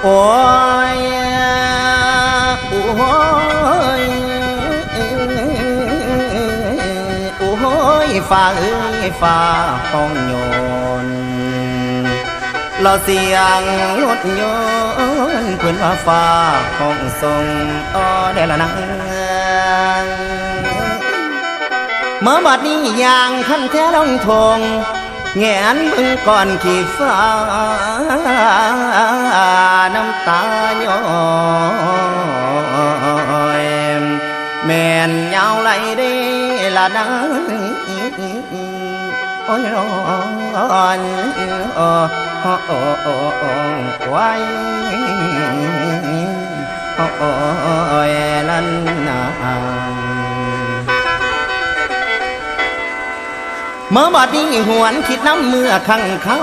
โอ้ยโอ้ยโอ้ยฟ้าเอ้ยฟ้าห้องโยนเราเสียงรถยนต์เพื่อนว่าฟ้าห้องทรงอ้อได้ละนังเมื่อบัดนี้ยางขั้นแท้ลงทงแงนบึงก่อนขี่ฟ้าน้ำตาย้อยแม่นยาวไหลได้ละนังโอ้ยร้อนไว้โอ้ยลันนาเมื่อบัดนี้หวนคิดน้ำเมื่อครั้งเขา